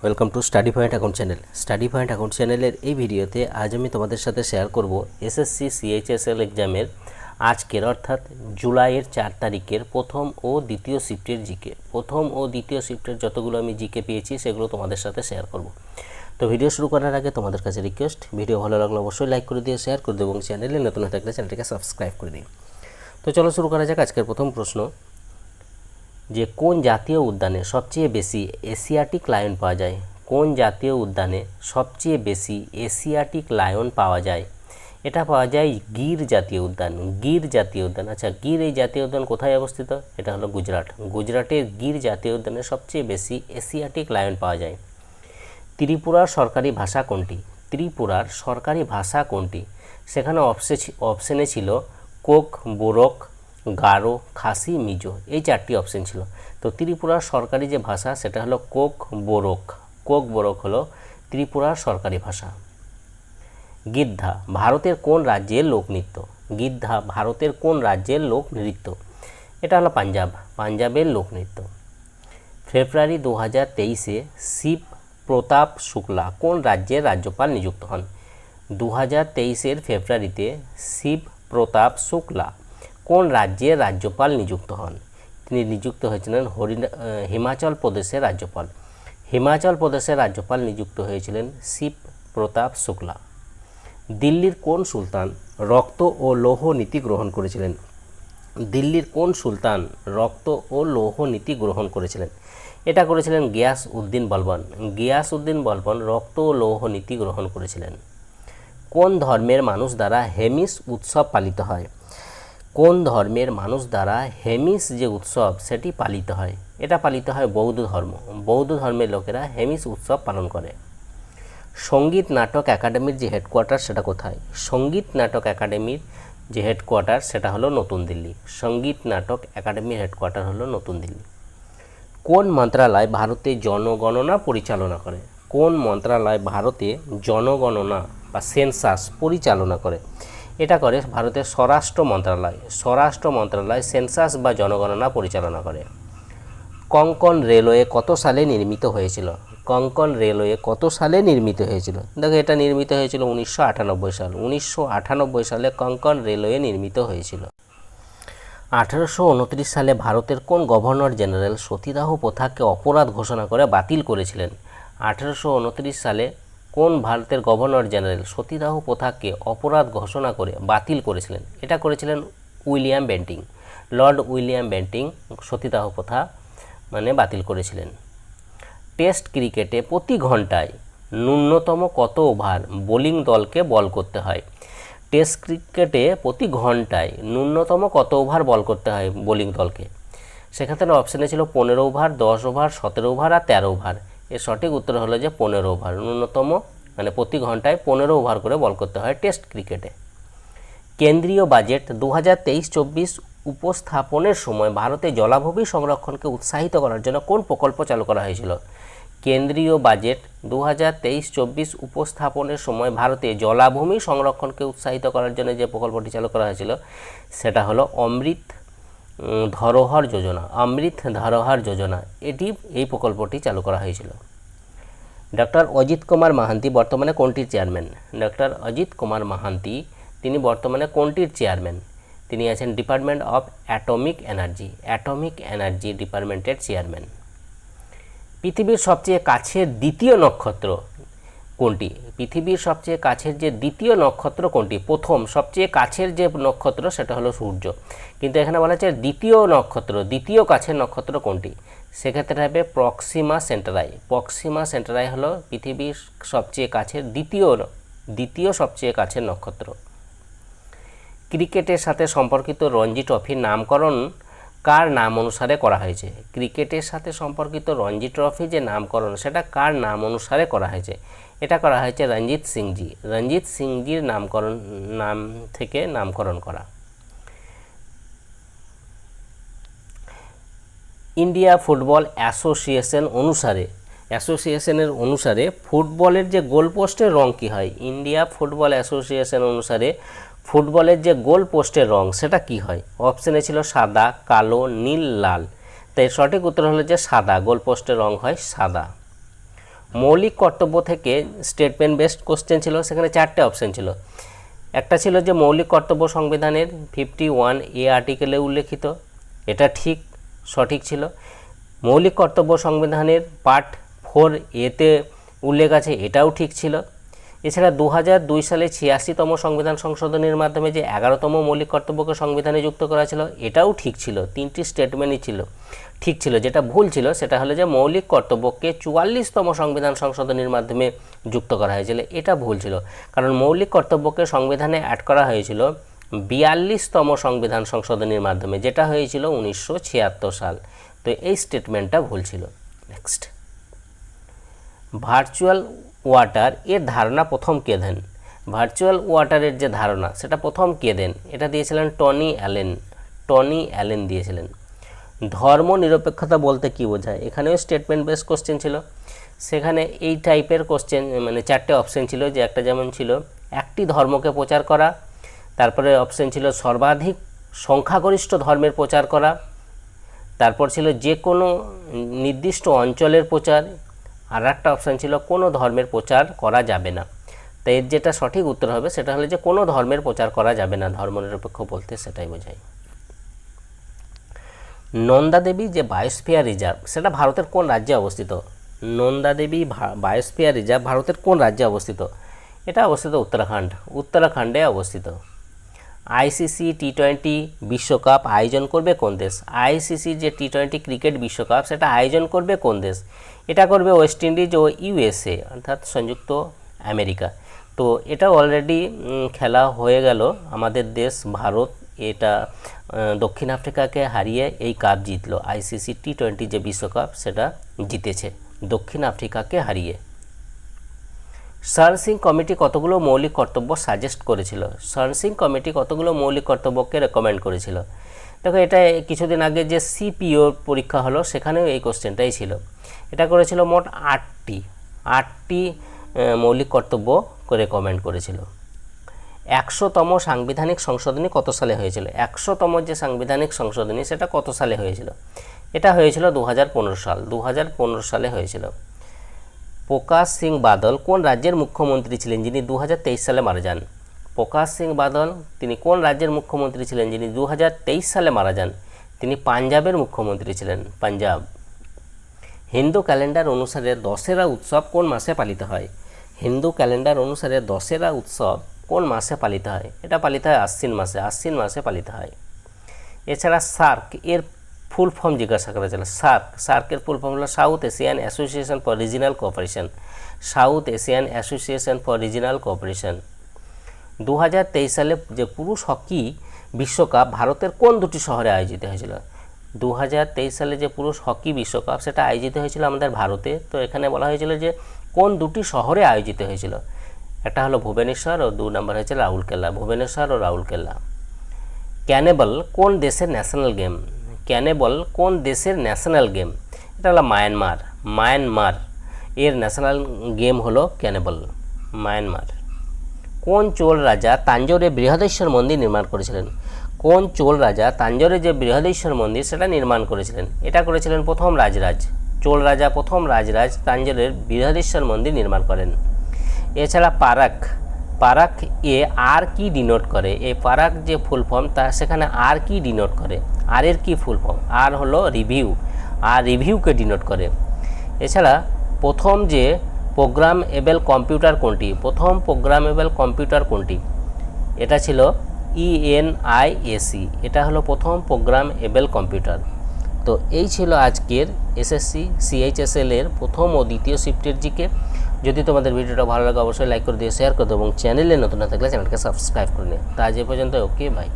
Welcome to study point account channel. Study point account চ্যানেলের এই ভিডিওতে আজ আমি তোমাদের সাথে শেয়ার করব এসএসসি সিএইচএসএল এক্সামের আজকের অর্থাৎ জুলাইয়ের 4 তারিখের প্রথম ও দ্বিতীয় শিফটের জিকে। প্রথম ও দ্বিতীয় শিফটের যতগুলো আমি জিকে পেয়েছি সেগুলো তোমাদের সাথে শেয়ার করব। তো ভিডিও শুরু করার আগে তোমাদের কাছে রিকোয়েস্ট, ভিডিও ভালো লাগলে অবশ্যই লাইক করে দিয়ে শেয়ার করে দিও এবং চ্যানেলে নতুন হয়ে থাকলে চ্যানেলটিকে সাবস্ক্রাইব করে দিও। তো চলো শুরু করা যাক। আজকের প্রথম প্রশ্ন, যে কোন জাতীয় উদ্যানে সবচেয়ে বেশি এশিয়াটিক লায়ন পাওয়া যায়? কোন জাতীয় উদ্যানে সবচেয়ে বেশি এশিয়াটিক লায়ন পাওয়া যায়? এটা পাওয়া যায় গির জাতীয় উদ্যান। গির জাতীয় উদ্যান। আচ্ছা, গির এই জাতীয় উদ্যান কোথায় অবস্থিত? এটা হলো গুজরাট। গুজরাটের গির জাতীয় উদ্যানে সবচেয়ে বেশি এশিয়াটিক লায়ন পাওয়া যায়। ত্রিপুরার সরকারি ভাষা কোনটি? ত্রিপুরার সরকারি ভাষা কোনটি? সেখানে অপশনে ছিল কোক, বোরক, গারো, খাসি, মিজো, এই 4টি অপশন ছিল। তো ত্রিপুরার সরকারি যে ভাষা সেটা হলো কোক বোরক। কোক বোরক হলো ত্রিপুরার সরকারি ভাষা। গিদ্ধা ভারতের কোন রাজ্যের লোকনৃত্য? গিদ্ধা ভারতের কোন রাজ্যের লোকনৃত্য? এটা হলো পাঞ্জাব। পাঞ্জাবের লোকনৃত্য। ফেব্রুয়ারি 2023-এ শিব প্রতাপ শুক্লা কোন রাজ্যের রাজ্যপাল নিযুক্ত হন? 2023-এর ফেব্রুয়ারিতে শিব প্রতাপ শুক্লা কোন রাজ্যের রাজ্যপাল নিযুক্ত হন? তিনি নিযুক্ত হয়েছিলেন হিমাচল প্রদেশের রাজ্যপাল। হিমাচল প্রদেশের রাজ্যপাল নিযুক্ত হয়েছিলেন শিব প্রতাপ শুক্লা। দিল্লির কোন সুলতান রক্ত ও লৌহ নীতি গ্রহণ করেছিলেন? দিল্লির কোন সুলতান রক্ত ও লৌহ নীতি গ্রহণ করেছিলেন? এটা করেছিলেন গিয়াস উদ্দিন বলবন। গিয়াস উদ্দিন বলবন রক্ত ও লৌহ নীতি গ্রহণ করেছিলেন। কোন ধর্মের মানুষ দ্বারা হেমিস উৎসব পালিত হয়? কোন ধর্মের মানুষ দ্বারা হেমিস যে উৎসব সেটি পালিত হয়? এটা পালিত হয় বৌদ্ধ ধর্ম। বৌদ্ধ ধর্মের লোকেরা হেমিস উৎসব পালন করে। সঙ্গীত নাটক একাডেমির যে হেডকোয়ার্টার সেটা কোথায়? সঙ্গীত নাটক একাডেমির যে হেডকোয়ার্টার সেটা হলো নতুন দিল্লি। সঙ্গীত নাটক একাডেমির হেডকোয়ার্টার হলো নতুন দিল্লি। কোন মন্ত্রণালয় ভারতে জনগণনা পরিচালনা করে? কোন মন্ত্রণালয় ভারতে জনগণনা বা সেন্সাস পরিচালনা করে? এটা করে ভারতের স্বরাষ্ট্র মন্ত্রণালয়। স্বরাষ্ট্র মন্ত্রণালয় সেন্সাস বা জনগণনা পরিচালনা করে। কোঙ্কণ রেলওয়ে কত সালে নির্মিত হয়েছিল? কোঙ্কণ রেলওয়ে কত সালে নির্মিত হয়েছিল? দেখো, এটা নির্মিত হয়েছিল 1998 সাল। 1998 সালে কোঙ্কণ রেলওয়ে নির্মিত হয়েছিল। 1829 সালে ভারতের কোন গভর্নর জেনারেল সতীদাহ প্রথাকে অপরাধ ঘোষণা করে বাতিল করেছিলেন? 1829 সালে কোন ভারতের গভর্নর জেনারেল সতীদাহ প্রথাকে অপরাধ ঘোষণা করে বাতিল করেছিলেন? এটা করেছিলেন William Bentinck. Lord William Bentinck সতীদাহ প্রথা বাতিল করেছিলেন। টেস্ট ক্রিকেটে প্রতি ঘন্টায় ন্যূনতম কত ওভার বোলিং দলকে বল করতে হয়? টেস্ট ক্রিকেটে প্রতি ঘন্টায় ন্যূনতম কত ওভার বল করতে হয় বোলিং দলকে? সেক্ষেত্রে অপশানে ছিল 15 ওভার, 10 ওভার, 17 ওভার আর 13 ওভার। এর সঠিক উত্তর হলো যে 15 ওভার। ন্যূনতম প্রতি ঘন্টায় 15 ওভার করে বল করতে হয় টেস্ট ক্রিকেটে। কেন্দ্রীয় বাজেট 2023-24 উপস্থাপনের সময় ভারতে জলাভূমি সংরক্ষণকে উৎসাহিত করার জন্য কোন প্রকল্প চালু করা হয়েছিল? কেন্দ্রীয় বাজেট 2023-24 উপস্থাপনের সময় ভারতে জলাভূমি সংরক্ষণকে উৎসাহিত করার জন্য যে প্রকল্পটি চালু করা হয়েছিল সেটা হলো অমৃত ধরোহর যোজনা। অমৃত ধরোহর যোজনা এই প্রকল্পটি চালু করা হয়েছিল। ডক্টর অজিত কুমার মাহান্তি বর্তমানে কোনটির চেয়ারম্যান? ডক্টর অজিত কুমার মাহান্তি তিনি বর্তমানে কোনটির চেয়ারম্যান? তিনি আছেন department of atomic energy. Atomic energy ডিপার্টমেন্টের চেয়ারম্যান। পৃথিবীর সবচেয়ে কাছের দ্বিতীয় নক্ষত্র কোনটি? পৃথিবীর সবচেয়ে কাছের যে দ্বিতীয় নক্ষত্র কোনটি? প্রথম সবচেয়ে কাছের যে নক্ষত্র সেটা হলো সূর্য, কিন্তু এখানে বলা হচ্ছে দ্বিতীয় নক্ষত্র, দ্বিতীয় কাছের নক্ষত্র কোনটি? সেক্ষেত্রে হবে প্রক্সিমা সেন্টারাই। প্রক্সিমা সেন্টারাই হলো পৃথিবীর সবচেয়ে কাছের দ্বিতীয় সবচেয়ে কাছের নক্ষত্র। ক্রিকেটের সাথে সম্পর্কিত রঞ্জি ট্রফির নামকরণ কার নাম অনুসারে করা হয়েছে? ক্রিকেটের সাথে সম্পর্কিত রঞ্জি ট্রফি যে নামকরণ সেটা কার নাম অনুসারে করা হয়েছে? এটা করা হয়েছে রঞ্জিত সিংজি। রঞ্জিত সিংজির নাম থেকে নামকরণ করা। ইন্ডিয়া ফুটবল অ্যাসোসিয়েশনের অনুসারে ফুটবলের যে গোলপোস্টের রং কী হয়? ইন্ডিয়া ফুটবল অ্যাসোসিয়েশন অনুসারে ফুটবলের যে গোল পোস্টের রং সেটা কি হয়? অপশানে ছিল সাদা, কালো, নীল, লাল। তাই সঠিক উত্তর হলো যে সাদা। গোল পোস্টের রং হয় সাদা। মৌলিক কর্তব্য থেকে স্টেটমেন্ট বেসড কোশ্চেন ছিল, সেখানে 4টে অপশন ছিল। একটা ছিল যে মৌলিক কর্তব্য সংবিধানের 51A আর্টিকেলে উল্লেখিত, এটা ঠিক সঠিক ছিল। মৌলিক কর্তব্য সংবিধানের পার্ট 4A-তে উল্লেখ আছে, এটাও ঠিক ছিল। এছাড়া 2002 সালে 86তম সংবিধান সংশোধনীর মাধ্যমে যে 11তম মৌলিক কর্তব্যকে সংবিধানে যুক্ত করা ছিল, এটাও ঠিক ছিল। 3টি স্টেটমেন্টই ছিল ঠিক ছিল। যেটা ভুল ছিল সেটা হলো যে মৌলিক কর্তব্যকে 44তম সংবিধান সংশোধনীর মাধ্যমে যুক্ত করা হয়েছিল, এটা ভুল ছিল। কারণ মৌলিক কর্তব্যকে সংবিধানে অ্যাড করা হয়েছিল 42তম সংবিধান সংশোধনীর মাধ্যমে, যেটা হয়েছিল 1976 সাল। তো এই স্টেটমেন্টটা ভুল ছিল। নেক্সট, ভার্চুয়াল ওয়াটার এর ধারণা প্রথম কে দেন? ভার্চুয়াল ওয়াটারের যে ধারণা সেটা প্রথম কে দেন? এটা দিয়েছিলেন টনি অ্যালেন। টনি অ্যালেন দিয়েছিলেন। ধর্ম নিরপেক্ষতা বলতে কি বোঝায়? এখানেও স্টেটমেন্ট বেস কোশ্চেন ছিল, সেখানে এই টাইপের কোশ্চেন মানে 4টে অপশন ছিল। যে একটা যেমন ছিল একটি ধর্মকে প্রচার করা, তারপরে অপশন ছিল সর্বাধিক সংখ্যাগরিষ্ঠ ধর্মের প্রচার করা, তারপর ছিল যে কোনো নির্দিষ্ট অঞ্চলের প্রচার, আর একটা অপশান ছিল কোনো ধর্মের প্রচার করা যাবে না। তাই এর যেটা সঠিক উত্তর হবে সেটা হলো যে কোনো ধর্মের প্রচার করা যাবে না, ধর্মনিরপেক্ষ বলতে সেটাই বোঝায়। নন্দা দেবী যে বায়োস্ফিয়ার রিজার্ভ সেটা ভারতের কোন রাজ্যে অবস্থিত? নন্দা দেবী বায়োস্ফিয়ার রিজার্ভ ভারতের কোন রাজ্যে অবস্থিত? এটা অবস্থিত উত্তরাখণ্ড, উত্তরাখণ্ডে অবস্থিত। আইসিসি টি20 বিশ্বকাপ আয়োজন করবে কোন দেশ? আইসিসি যে টি20 ক্রিকেট বিশ্বকাপ সেটা আয়োজন করবে কোন দেশ? এটা করবে ওয়েস্ট ইন্ডিজ ও ইউএসএ অর্থাৎ সংযুক্ত আমেরিকা। তো এটা অলরেডি খেলা হয়ে গেল। আমাদের দেশ ভারত এটা দক্ষিণ আফ্রিকাকে হারিয়ে এই কাপ জিতলো। আইসিসি টি20 যে বিশ্বকাপ সেটা জিতেছে দক্ষিণ আফ্রিকাকে হারিয়ে। সার্ন সিং কমিটি কতগুলো মৌলিক কর্তব্য সাজেস্ট করেছিল? সার্ন সিং কমিটি কতগুলো মৌলিক কর্তব্যকে রেকমেন্ড করেছিল? দেখো, এটা কিছুদিন আগে যে সিপিওর পরীক্ষা হলো সেখানেও এই কোশ্চেনটাই ছিল। এটা করেছিল মোট 8টি মৌলিক কর্তব্য রেকমেন্ড করেছিল। 100তম সাংবিধানিক সংশোধনী কত সালে হয়েছিল? 100তম যে সাংবিধানিক সংশোধনী সেটা কত সালে হয়েছিল? এটা হয়েছিল 2015 সাল, 2015 সালে হয়েছিল। প্রকাশ সিং বাদল কোন রাজ্যের মুখ্যমন্ত্রী ছিলেন যিনি 2023 সালে মারা যান? প্রকাশ সিং বাদল তিনি কোন রাজ্যের মুখ্যমন্ত্রী ছিলেন যিনি 2023 সালে মারা যান? তিনি পাঞ্জাবের মুখ্যমন্ত্রী ছিলেন, পাঞ্জাব। হিন্দু ক্যালেন্ডার অনুসারে দশেরা উৎসব কোন মাসে পালিত হয়? হিন্দু ক্যালেন্ডার অনুসারে দশেরা উৎসব কোন মাসে পালিত হয়? এটা পালিত হয় আশ্বিন মাসে, আশ্বিন মাসে পালিত হয়। এছাড়া সার্ক এর ফুল ফর্ম জিজ্ঞাসা করা ছিল। সার্কের ফুল ফর্ম হলো south Asian association for regional cooperation, south Asian association for regional cooperation. 2023 সালে যে পুরুষ হকি বিশ্বকাপ ভারতের কোন দুটি শহরে আয়োজিত হয়েছিল? 2023 সালে যে পুরুষ হকি বিশ্বকাপ সেটা আয়োজিত হয়েছিল আমাদের ভারতে। তো এখানে বলা হয়েছিল যে কোন দুটি শহরে আয়োজিত হয়েছিল। একটা হলো ভুবনেশ্বর ও 2 নম্বর হয়েছিল রাউরকেলা, ভুবনেশ্বর ও রাউরকেলা। ক্যানেবল কোন দেশের ন্যাশনাল গেম? ক্যানেবল কোন দেশের ন্যাশনাল গেম? এটা হলো মায়ানমার, মায়ানমার এর ন্যাশনাল গেম হলো ক্যানেবল, মায়ানমার। কোন চোল রাজা তাঞ্জোরে বৃহদেশ্বর মন্দির নির্মাণ করেছিলেন? কোন চোল রাজা তাঞ্জোরে যে বৃহদেশ্বর মন্দির সেটা নির্মাণ করেছিলেন? এটা করেছিলেন প্রথম রাজরাজ, চোল রাজা প্রথম রাজরাজ তাঞ্জোরের বৃহদেশ্বর মন্দির নির্মাণ করেন। এছাড়া পারাক এ আর কি ডিনোট করে? এই পারাক যে ফুল ফর্ম তা সেখানে আর কি ডিনোট করে? আর এর কি ফুল ফর্ম? আর হলো রিভিউ, আর রিভিউকে ডিনোট করে। এছাড়া প্রথম যে প্রোগ্রামেবল কম্পিউটার কোনটি? প্রথম প্রোগ্রামেবল কম্পিউটার কোনটি? এটা ছিল ENIAC, এটা হলো প্রথম প্রোগ্রামেবল কম্পিউটার। তো এই ছিল আজকের এসএসসি CHSL এর প্রথম ও দ্বিতীয় শিফটের জিকে। যদি তোমাদের ভিডিওটা ভালো লাগে অবশ্যই লাইক করে দিয়ে শেয়ার করে দেবো এবং চ্যানেলে নতুন না থাকলে চ্যানেলকে সাবস্ক্রাইব করে নিও। তা আজ এ পর্যন্ত, ওকে বাই।